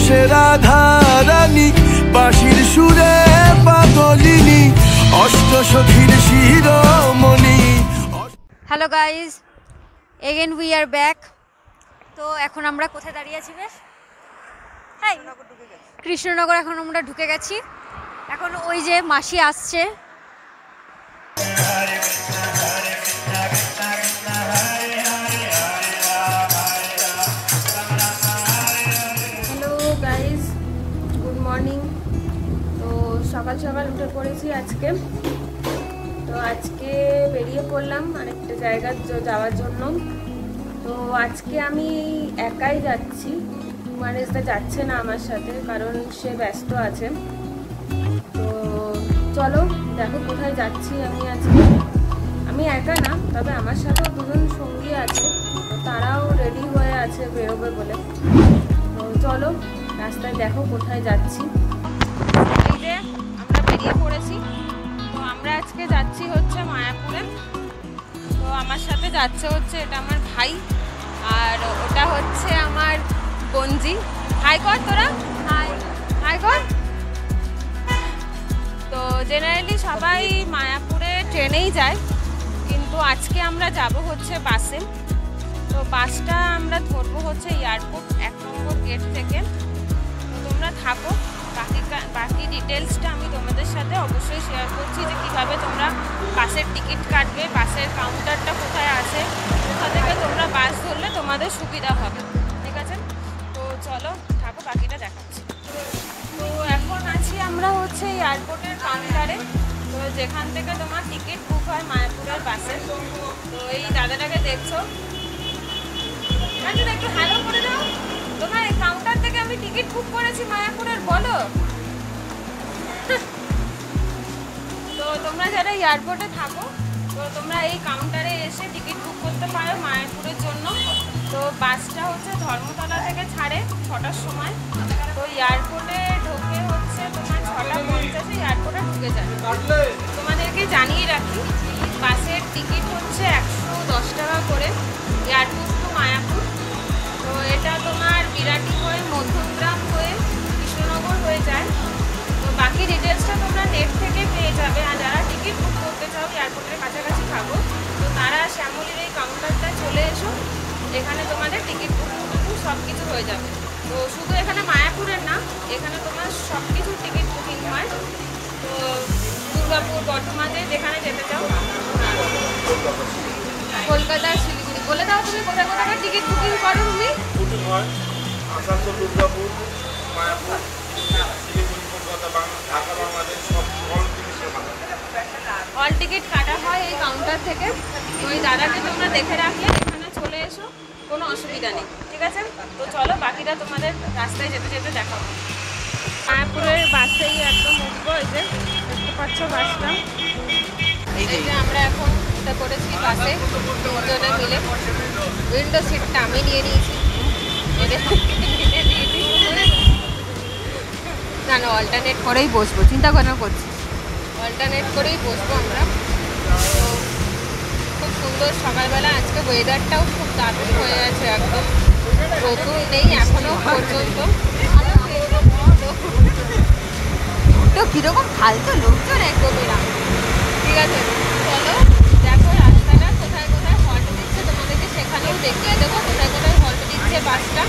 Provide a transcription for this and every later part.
সে রাধারানী বাঁশির সুরে পাগলিনী অষ্টসখীর শিরোমণি। Hello guys, again we are back. তো এখন আমরা কোথায় দাঁড়িয়ে আছি? বেশ কৃষ্ণনগর এখন আমরা ঢুকে গেছি। এখন ওই যে মাসি আসছে। Hello guys, good morning. তো সকাল সকাল উঠে পড়েছি আজকে। তো আজকে বেরিয়ে পড়লাম আরেকটা জায়গা যাওয়ার জন্য। তো আজকে আমি একাই যাচ্ছি, মানেজদা যাচ্ছে না আমার সাথে, কারণ সে ব্যস্ত আছে। তো চলো দেখো কোথায় যাচ্ছি আমি আজকে। আমি একা না, তবে আমার সাথেও দুজন সঙ্গী আছে, তো তারাও রেডি হয়ে আছে বেরোবে বলে। তো চলো রাস্তায় দেখো কোথায় যাচ্ছি। এই যে আমরা বেরিয়ে পড়েছি। তো আমরা আজকে যাচ্ছি হচ্ছে মায়াপুরে। তো আমার সাথে যাচ্ছে হচ্ছে, এটা আমার ভাই আর ওটা হচ্ছে আমার বঞ্জি। হাই কর তোরা, হাই হাই কর। তো জেনারেলি সবাই মায়াপুরে ট্রেনেই যায়, কিন্তু আজকে আমরা যাব হচ্ছে বাসে। তো বাসটা আমরা ধরবো হচ্ছে এয়ারপোর্ট 1 নম্বর গেট থেকে। তো তোমরা থাকো, বাকি ডিটেলসটা আমি তোমাদের সাথে অবশ্যই শেয়ার করছি, যে কীভাবে তোমরা বাসের টিকিট কাটবে, বাসের কাউন্টারটা কোথায় আছে, কোথা থেকে তোমরা বাস ধরলে তোমাদের সুবিধা হবে। ঠিক আছে, তো চলো থাকো, বাকিটা দেখাচ্ছি। তো এখন আছি আমরা হচ্ছে এয়ারপোর্টের কাউন্টারে, তো যেখান থেকে তোমার টিকিট বুক হয় মায়াপুরের বাসে। তো এই দাদাটাকে দেখছো, একটু হ্যালো করে দাও। তোমার এই কাউন্টার থেকে আমি টিকিট বুক করেছি মায়াপুরের, বলো। তো তোমরা যারা এয়ারপোর্টে থাকো, তো তোমরা এই কাউন্টারে এসে টিকিট বুক করতে পারো মায়াপুরের জন্য। তো বাসটা হচ্ছে ধর্মতলা থেকে ছাড়ে 6টার সময়। তো এয়ারপোর্টে ঢোকে হচ্ছে তোমার 6:50 এয়ারপোর্টে ঢুকে যায়। তোমাদেরকে জানিয়ে রাখি, বাসের টিকিট হচ্ছে 110 টাকা করে, এয়ারপোর্ট টু মায়াপুর। তো এটা তোমার বিরাটি হয়ে মধ্যমগ্রাম হয়ে কৃষ্ণনগর হয়ে যায়। তো বাকি ডিটেলসটা তোমরা নেট থেকে পেয়ে যাবে। আর যারা টিকিট বুক করতে চাও, এয়ারপোর্টের কাছাকাছি থাকো, তো তারা শ্যামলীর এই কাউন্টারটায় চলে এসো। এখানে তোমাদের টিকিট বুক সব কিছু হয়ে যাবে। তো শুধু এখানে মায়াপুরের না, এখানে তোমার সব কিছুর টিকিট বুকিং হয়। তো দুর্গাপুর, বর্ধমানে যেখানে যেতে চাও, কলকাতা, শিলিগুড়ি, বলে দাও তুমি কোথায় কোথায় টিকিট বুকিং করো তুমি? আসানসোল, দুর্গাপুর, মায়াপুর, শিলিগুড়ি, কলকাতা, ঢাকা, বাংলাদেশ সব অল টিকিট কাটা হয় এই কাউন্টার থেকে। তো ওই দাদাকে তোমরা দেখে রাখলে এখানে চলে এসো, কোনো অসুবিধা নেই। ঠিক আছে, তো চলো বাকিটা তোমাদের রাস্তায় যেতে যেতে দেখাবো। মায়াপুরের বাসেই একদম উঠবো। এই যে দেখতে পাচ্ছ বাসটা, এই যে আমরা এখন উঠে পড়েছি বাসে দুজনে মিলে। উইন্ডো সিটটা আমি নিয়ে নিয়েছি, না না অল্টারনেট করেই বসবো, চিন্তা কেন করছি, অল্টারনেট করেই বসবো আমরা। তো খুব সুন্দর সকালবেলা, আজকে ওয়েদারটাও খুব দারুণ হয়ে আছে, একদম রোদও নেই এখনো পর্যন্ত। তো কীরকম ফালতু লোকজন একদমই না। ঠিক আছে, চলো দেখো রাস্তাটা কোথায় কোথায় হল্ট দিচ্ছে, তোমাদেরকে সেখানেও দেখিয়ে দেবো কোথায় কোথায় হল্ট দিচ্ছে বাসটা।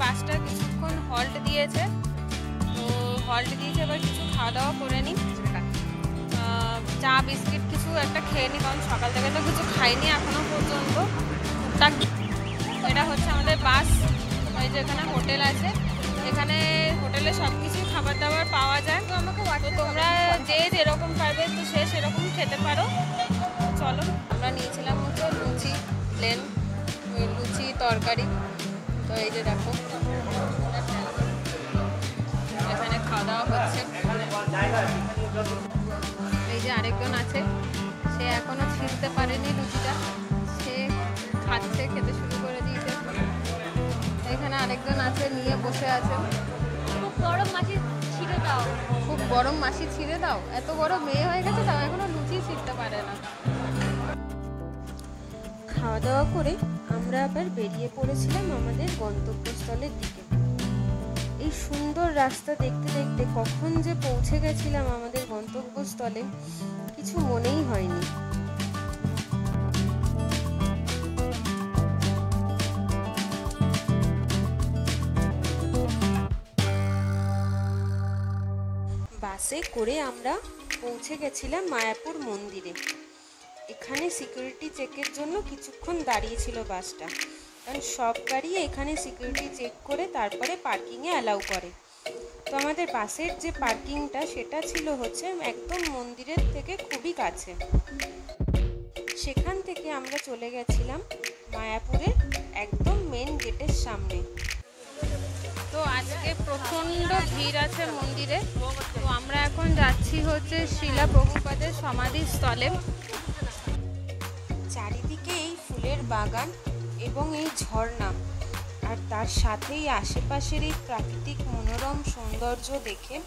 বাসটা কিছুক্ষণ হল্ট দিয়েছে, তো হল্ট দিয়েছে, এবার কিছু খাওয়া দাওয়া করে নিই, চা বিস্কিট কিছু একটা খেয়ে নিই, কারণ সকাল থেকে তো কিছু খাইনি এখনো পর্যন্ত টুকটাক। এটা হচ্ছে আমাদের বাস। এই যে এখানে হোটেল আছে, এখানে হোটেলে সব কিছুই খাবার দাবার পাওয়া যায়। তো আমাকে তোমরা যে যেরকম পারবে তো সে সেরকম খেতে পারো। চলো, আমরা নিয়েছিলাম হচ্ছে লুচি, প্লেন লুচি তরকারি। তো এই যে দেখো এখানে খাওয়া দাওয়া হচ্ছে। এই যে আরেকজন আছে, সে এখনো ছিঁড়তে পারেনি লুচিটা, সে খাচ্ছে, খেতে শুরু করে দিয়েছে। এখানে আরেকজন আছে, নিয়ে বসে আছে। খুব গরম মাছি ছিঁড়ে দাও, খুব গরম মাছি ছিঁড়ে দাও। এত বড় মেয়ে হয়ে গেছে, তাও খাওয়া দাওয়া করে আমরা আবার বেরিয়ে পড়েছিলাম আমাদের গন্তব্যস্থলের দিকে। এই সুন্দর রাস্তা দেখতে দেখতে কখন যে পৌঁছে গেছিলাম আমাদের গন্তব্যস্থলে কিছু মনেই হয়নি। বাসে করে আমরা পৌঁছে গেছিলাম মায়াপুর মন্দিরে। এখানে সিকিউরিটি চেকের জন্য কিছুক্ষণ দাঁড়িয়েছিল বাসটা, কারণ সব গাড়ি এখানে সিকিউরিটি চেক করে তারপরে পার্কিংয়ে অ্যালাউ করে। তো আমাদের বাসের যে পার্কিংটা সেটা ছিল হচ্ছে একদম মন্দিরের থেকে খুবই কাছে। সেখান থেকে আমরা চলে গেছিলাম মায়াপুরের একদম মেন গেটের সামনে। তো আজকে প্রচণ্ড ভিড় আছে মন্দিরে। তো আমরা এখন যাচ্ছি হচ্ছে শিলা প্রভুপাদের সমাধিস্থলে। চারিদিকে এই ফুলের বাগান এবং এই ঝর্ণা আর তার সাথেই আশেপাশের এই প্রাকৃতিক মনোরম সৌন্দর্য দেখে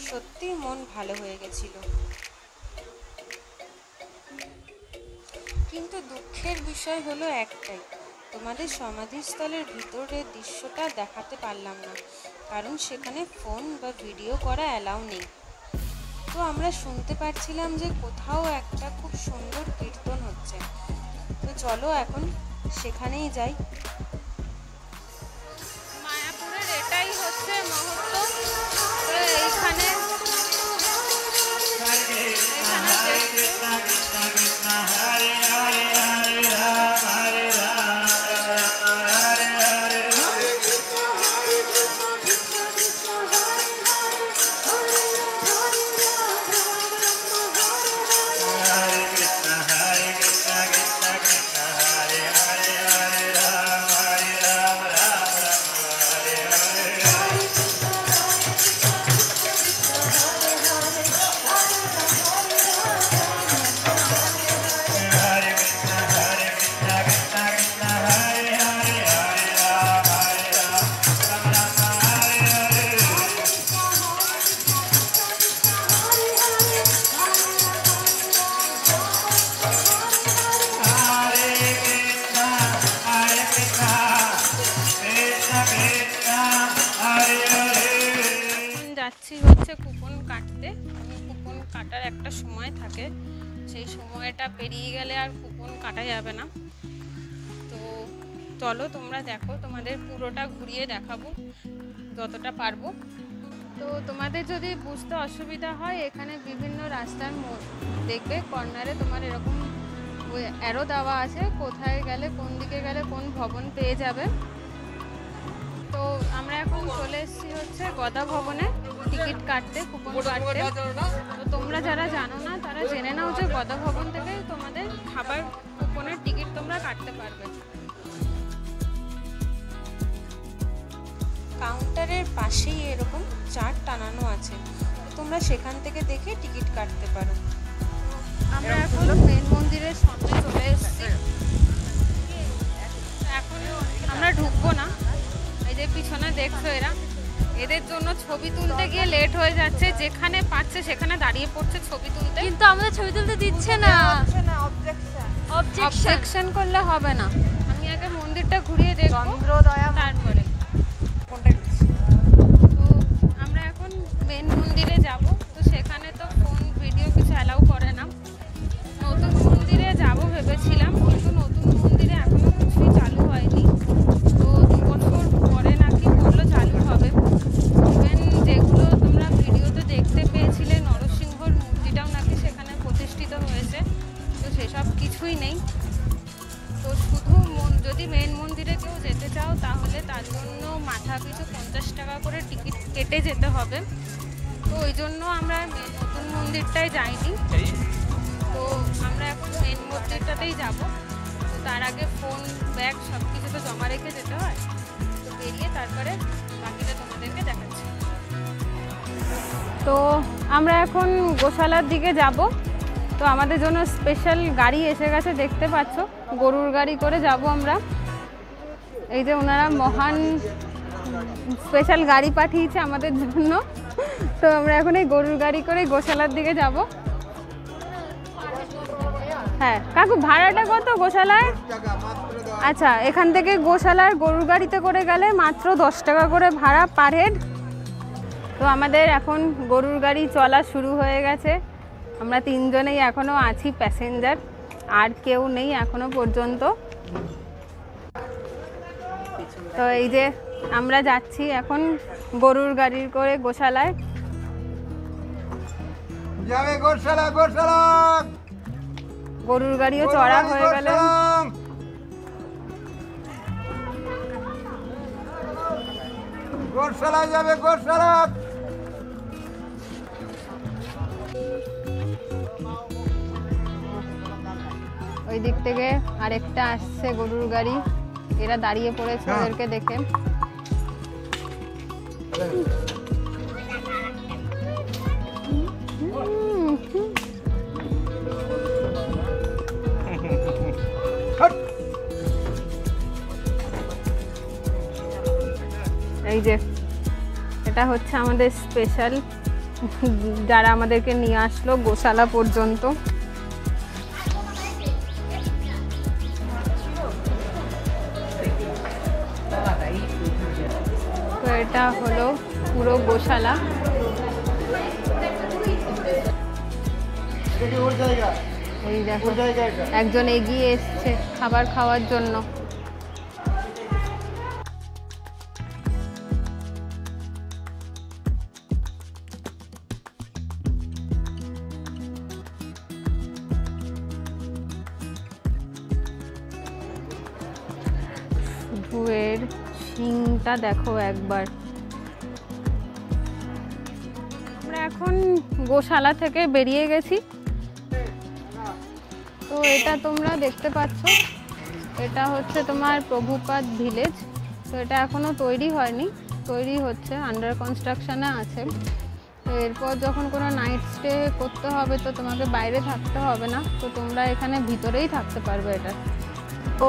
সত্যি মন ভালো হয়ে গেছিল। কিন্তু দুঃখের বিষয় হলো একটাই, তোমাদের সমাধিস্থলের ভিতরের দৃশ্যটা দেখাতে পারলাম না, কারণ সেখানে ফোন বা ভিডিও করা অ্যালাউ নেই। তো আমরা শুনতে পাচ্ছিলাম যে কোথাও একটা খুব সুন্দর কীর্তন হচ্ছে। তো চলো এখন সেখানেই যাই। মায়াপুরের এটাই হচ্ছে মহত্ব। এইখানে যাচ্ছি হচ্ছে কুপন কাটতে। কুপন কাটার একটা সময় থাকে, সেই সময়টা পেরিয়ে গেলে আর কুপন কাটা যাবে না। তো চলো তোমরা দেখো, তোমাদের পুরোটা ঘুরিয়ে দেখাবো যতটা পারবো। তো তোমাদের যদি বুঝতে অসুবিধা হয়, এখানে বিভিন্ন রাস্তার দেখবে কর্নারে তোমার এরকম অ্যারো দেওয়া আছে, কোথায় গেলে কোন দিকে গেলে কোন ভবন পেয়ে যাবে। তো আমরা এখন চলে এসেছি হচ্ছে গদা ভবনে টিকিট কাটতে, কুপন কাটতে। তো তোমরা যারা জানো না তারা জেনে নাও যে গদা ভবন থেকে তোমাদের খাবার কুপনের টিকিট তোমরা কাটতে পারবে। কাউন্টারের পাশেই এরকম চার্ট টানানো আছে, তোমরা সেখান থেকে দেখে টিকিট কাটতে পারো। আমরা এখন মেন মন্দিরের সামনে চলে এসেছি। এখন আমরা ঢুকবো না, এই যে পিছনে দেখছো এদের জন্য ছবি তুলতে গিয়ে লেট হয়ে যাচ্ছে, যেখানে পাচ্ছে সেখানে দাঁড়িয়ে পড়ছে ছবি তুলতে, কিন্তু আমাদের ছবি তুলতে দিচ্ছে না। অবজেকশন করলে হবে না। আমি আগে মন্দিরটা ঘুরিয়ে দেখবো তারপরে। তো আমরা এখন মেন মন্দিরে যাব। তো সেখানে তো ফোন ভিডিও কিছু অ্যালাউ করে না। নতুন মন্দিরে যাব ভেবেছিলাম, কিন্তু নতুন মন্দিরে এখনো কিছুই চালু হয়নি। তো 2 বছর পরে নাকি বললো চালু হবে। ইভেন যেগুলো তোমরা ভিডিওতে দেখতে পেয়েছিলে, নরসিংহর মূর্তিটাও নাকি সেখানে প্রতিষ্ঠিত হয়েছে। তো সেসব কিছুই নেই। তো শুধু যদি মেন মন্দিরে কেউ যেতে চাও তাহলে তার জন্য মাথা পিছু 50 টাকা করে টিকিট কেটে যেতে হবে। তো ওই জন্য আমরা নতুন মন্দিরটায় যাইনি। তো আমরা এখন মেন মন্দিরটাতেই যাব। তো তার আগে ফোন ব্যাগ সব কিছু তো জমা রেখে যেতে হয়। তো বেরিয়ে তারপরে বাকিটা তোমাদেরকে দেখাচ্ছি। তো আমরা এখন গোশালার দিকে যাব। তো আমাদের জন্য স্পেশাল গাড়ি এসে গেছে, দেখতে পাচ্ছ, গরুর গাড়ি করে যাব আমরা। এই যে ওনারা মহান স্পেশাল গাড়ি পাঠিয়েছে আমাদের জন্য। তো আমরা এখন এই গরুর গাড়ি করে গোশালার দিকে যাব। হ্যাঁ কাকু ভাড়াটা কত গোশালায়? আচ্ছা এখান থেকে গোশালার গরুর গাড়িতে করে গেলে মাত্র 10 টাকা করে ভাড়া পার হেড। তো আমাদের এখন গরুর গাড়ি চলা শুরু হয়ে গেছে। আমরা 3 জনেই এখনও আছি প্যাসেঞ্জার, আর কেউ নেই এখনো পর্যন্ত। তো এই যে আমরা যাচ্ছি এখন গরুর গাড়ির করে গোশালায়। যাবে গোশালা গোশালা, গরুর গাড়িও চড়া হয়ে গেল। গোশালা যাবে গোশালা। ওই দিক থেকে আরেকটা আসছে গরুর গাড়ি, এরা দাঁড়িয়ে পড়েছে ওদেরকে দেখে। এই যে এটা হচ্ছে আমাদের স্পেশাল, যারা আমাদেরকে নিয়ে আসলো গোশালা পর্যন্ত। তো এটা হলো পুরো গোশালা। এই দেখো একজন এগিয়ে এসছে খাবার খাওয়ার জন্য। শুধুয়ের শিংটা দেখো একবার। আমরা এখন গোশালা থেকে বেরিয়ে গেছি। তো এটা তোমরা দেখতে পাচ্ছ, এটা হচ্ছে তোমার প্রভুপাদ ভিলেজ। তো এটা এখনো তৈরি হয়নি, তৈরি হচ্ছে, আন্ডার কনস্ট্রাকশনে আছে। তো এরপর যখন কোনো নাইট স্টে করতে হবে তো তোমাকে বাইরে থাকতে হবে না, তো তোমরা এখানে ভিতরেই থাকতে পারবে। এটা তো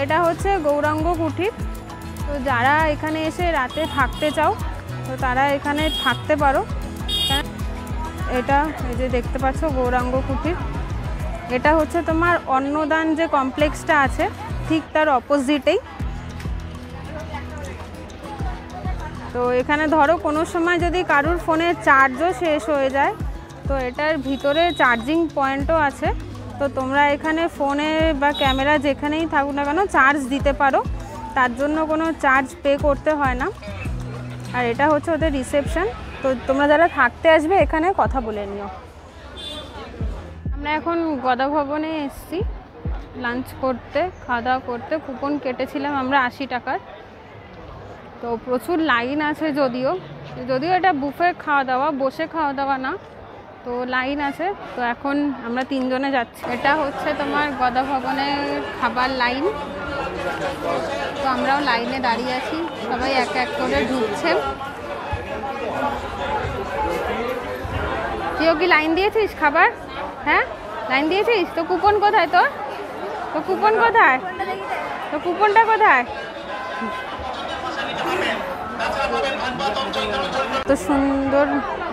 এটা হচ্ছে গৌরাঙ্গ কুঠির। তো যারা এখানে এসে রাতে থাকতে চাও তো তারা এখানে থাকতে পারো। এটা এই যে দেখতে পাচ্ছ গৌরাঙ্গ কুঠির, এটা হচ্ছে তোমার অন্নদান যে কমপ্লেক্সটা আছে ঠিক তার অপোজিটেই। তো এখানে ধরো কোনো সময় যদি কারুর ফোনের চার্জও শেষ হয়ে যায় তো এটার ভিতরে চার্জিং পয়েন্টও আছে। তো তোমরা এখানে ফোনে বা ক্যামেরা যেখানেই থাকুক না কেন চার্জ দিতে পারো, তার জন্য কোনো চার্জ পে করতে হয় না। আর এটা হচ্ছে ওদের রিসেপশন। তো তোমরা যারা থাকতে আসবে এখানে কথা বলে নিও। আমরা এখন গদা ভবনে এসেছি লাঞ্চ করতে, খাওয়া দাওয়া করতে। কুপন কেটেছিলাম আমরা 80 টাকার। তো প্রচুর লাইন আছে, যদিও এটা বুফে খাওয়া দাওয়া, বসে খাওয়া দাওয়া না, তো লাইন আছে। তো এখন আমরা 3 জনে যাচ্ছি। এটা হচ্ছে তোমার গদা ভবনের খাবার লাইন। তো আমরাও লাইনে দাঁড়িয়ে আছি, সবাই এক এক করে ঢুকছে। তুইও কি লাইন দিয়েছিস খাবার? হ্যাঁ লাইন দিয়েছিস? তো কুপন কোথায় তোর? তো কুপন কোথায়? তো কুপনটা কোথায়?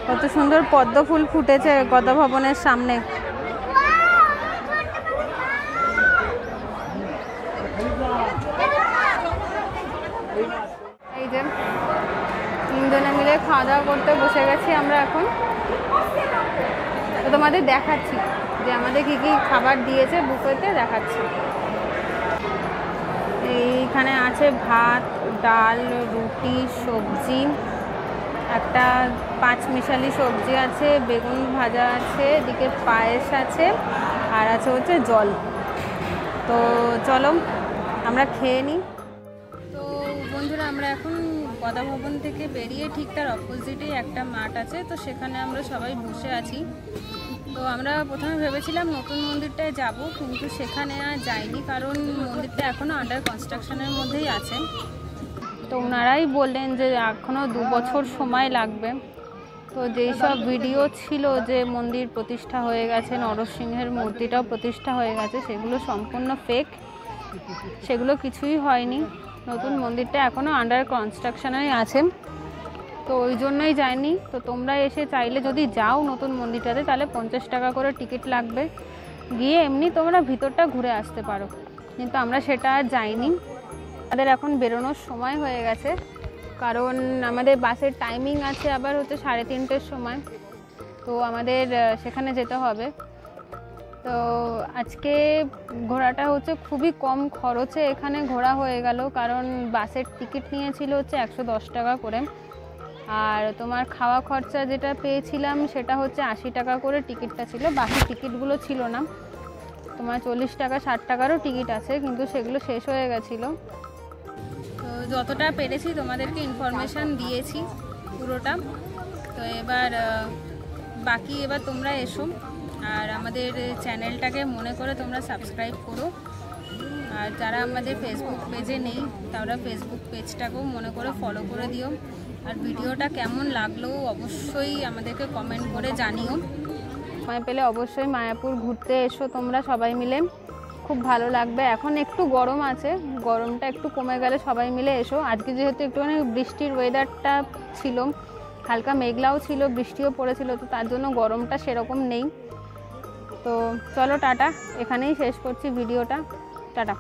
কত সুন্দর পদ্ম ফুল ফুটেছে গদা ভবনের সামনে। এই যে 3 জনে মিলে খাওয়া দাওয়া করতে বসে গেছি আমরা এখন। তো তোমাদের দেখাচ্ছি যে আমাদের কি কি খাবার দিয়েছে বুফেতে, দেখাচ্ছি। এইখানে আছে ভাত, ডাল, রুটি, সবজি, একটা 5 মিশালি সবজি আছে, বেগুন ভাজা আছে, এদিকে পায়েস আছে, আর আছে হচ্ছে জল। তো চলো আমরা খেয়ে নিই। তো বন্ধুরা আমরা এখন গদা ভবন থেকে বেরিয়ে ঠিক তার অপোজিটেই একটা মাঠ আছে, তো সেখানে আমরা সবাই বসে আছি। তো আমরা প্রথমে ভেবেছিলাম নতুন মন্দিরটায় যাব, কিন্তু সেখানে আর যাইনি, কারণ মন্দিরটা এখনও আন্ডার কনস্ট্রাকশনের মধ্যেই আছে। তো ওনারাই বললেন যে এখনও 2 বছর সময় লাগবে। তো যেই সব ভিডিও ছিল যে মন্দির প্রতিষ্ঠা হয়ে গেছে, নরসিংহের মূর্তিটাও প্রতিষ্ঠা হয়ে গেছে, সেগুলো সম্পূর্ণ ফেক, সেগুলো কিছুই হয়নি। নতুন মন্দিরটা এখনও আন্ডার কনস্ট্রাকশনেই আছে, তো ওই জন্যই যায়নি। তো তোমরা এসে চাইলে যদি যাও নতুন মন্দিরটাতে তাহলে 50 টাকা করে টিকিট লাগবে। গিয়ে এমনি তোমরা ভিতরটা ঘুরে আসতে পারো, কিন্তু আমরা সেটা আর যাইনি। আমাদের এখন বেরোনোর সময় হয়ে গেছে, কারণ আমাদের বাসের টাইমিং আছে আবার হচ্ছে 3:30-র সময়, তো আমাদের সেখানে যেতে হবে। তো আজকে ঘোরাটা হচ্ছে খুবই কম খরচে এখানে ঘোরা হয়ে গেল, কারণ বাসের টিকিট নিয়েছিল হচ্ছে 110 টাকা করে, আর তোমার খাওয়া খরচা যেটা পেয়েছিলাম সেটা হচ্ছে 80 টাকা করে টিকিটটা ছিল, বাকি টিকিটগুলো ছিল না। তোমার 40 টাকা 60 টাকারও টিকিট আছে, কিন্তু সেগুলো শেষ হয়ে গেছিলো। তো যতটা পেরেছি তোমাদেরকে ইনফরমেশান দিয়েছি পুরোটা। তো এবার বাকি এবার তোমরা এসো, আর আমাদের চ্যানেলটাকে মনে করে তোমরা সাবস্ক্রাইব করো, আর যারা আমাদের ফেসবুক পেজে নেই তারা ফেসবুক পেজটাকেও মনে করে ফলো করে দিও। আর ভিডিওটা কেমন লাগলো অবশ্যই আমাদেরকে কমেন্ট করে জানিও। সময় পেলে অবশ্যই মায়াপুর ঘুরতে এসো তোমরা সবাই মিলে, খুব ভালো লাগবে। এখন একটু গরম আছে, গরমটা একটু কমে গেলে সবাই মিলে এসো। আজকে যেহেতু একটুখানি বৃষ্টির ওয়েদারটা ছিল, হালকা মেঘলাও ছিল, বৃষ্টিও পড়েছিল, তো তার জন্য গরমটা সেরকম নেই। তো চলো টাটা, এখানেই শেষ করছি ভিডিওটা, টাটা।